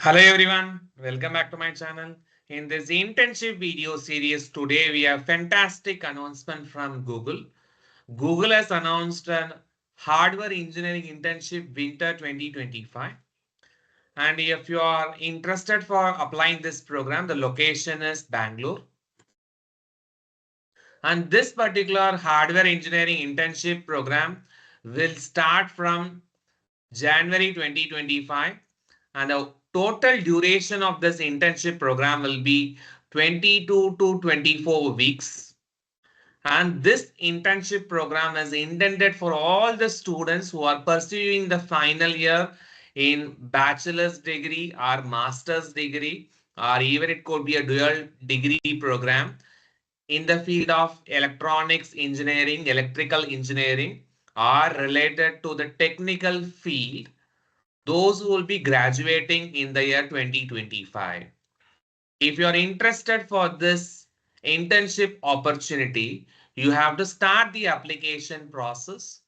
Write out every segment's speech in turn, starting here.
Hello everyone, welcome back to my channel. In this internship video series today we have fantastic announcement from Google. Google has announced an Hardware Engineering Internship Winter 2025. And if you are interested for applying this program, the location is Bangalore. And this particular Hardware Engineering Internship program will start from January 2025, and the total duration of this internship program will be 22 to 24 weeks. And this internship program is intended for all the students who are pursuing the final year in bachelor's degree or master's degree, or even it could be a dual degree program in the field of electronics engineering, electrical engineering, or related to the technical field, those who will be graduating in the year 2025. If you are interested for this internship opportunity, you have to start the application process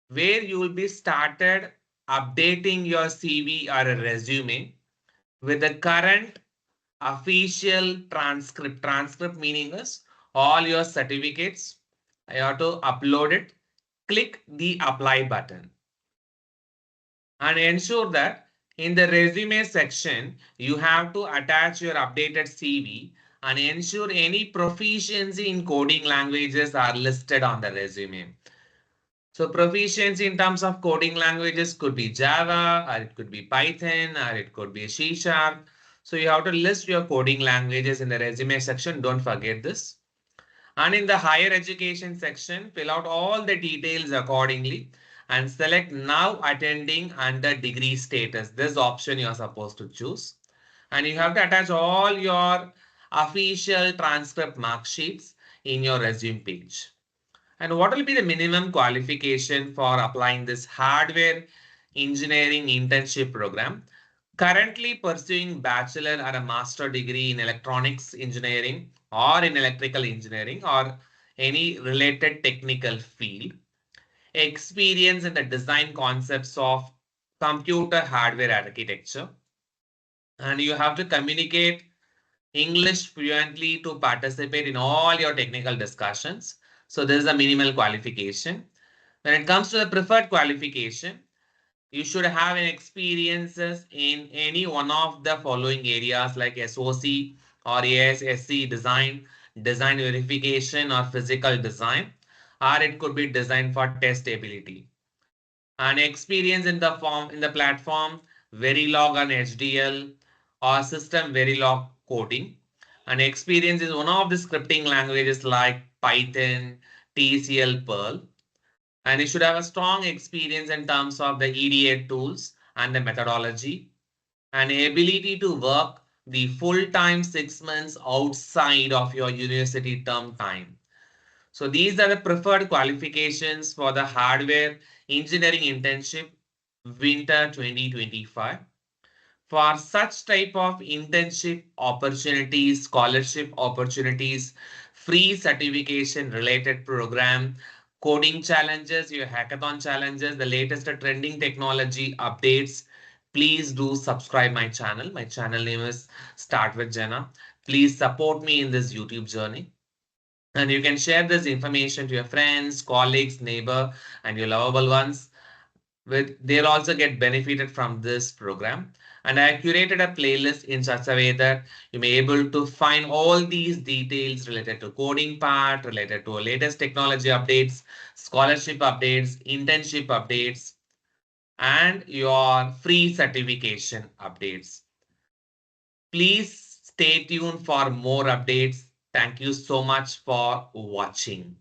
where you will be started updating your CV or a resume with the current official transcript. Transcript meaning is all your certificates. You have to upload it. Click the apply button and ensure that in the resume section, you have to attach your updated CV and ensure any proficiency in coding languages are listed on the resume. So proficiency in terms of coding languages could be Java, or it could be Python, or it could be C Sharp. So you have to list your coding languages in the resume section. Don't forget this. And in the higher education section, fill out all the details accordingly and select now attending under degree status. This option you are supposed to choose. And you have to attach all your official transcript mark sheets in your resume page. And what will be the minimum qualification for applying this hardware engineering internship program? Currently pursuing bachelor or a master degree in electronics engineering or in electrical engineering or any related technical field. Experience in the design concepts of computer hardware architecture. And you have to communicate English fluently to participate in all your technical discussions. So this is a minimal qualification. When it comes to the preferred qualification, you should have an experiences in any one of the following areas like SOC or ASSC design, design verification or physical design, or it could be design for testability. And experience in the platform Verilog and HDL or system Verilog coding. And experience is one of the scripting languages like Python, TCL, Perl. And you should have a strong experience in terms of the EDA tools and the methodology and ability to work the full-time 6 months outside of your university term time. So these are the preferred qualifications for the hardware engineering internship winter 2025. For such type of internship opportunities, scholarship opportunities, free certification related program, coding challenges, your hackathon challenges, the latest trending technology updates, please do subscribe my channel. My channel name is Start with Jenna. Please support me in this YouTube journey. And you can share this information to your friends, colleagues, neighbor, and your lovable ones. They'll also get benefited from this program. And I curated a playlist in such a way that you may be able to find all these details related to coding part, related to latest technology updates, scholarship updates, internship updates, and your free certification updates. Please stay tuned for more updates. Thank you so much for watching.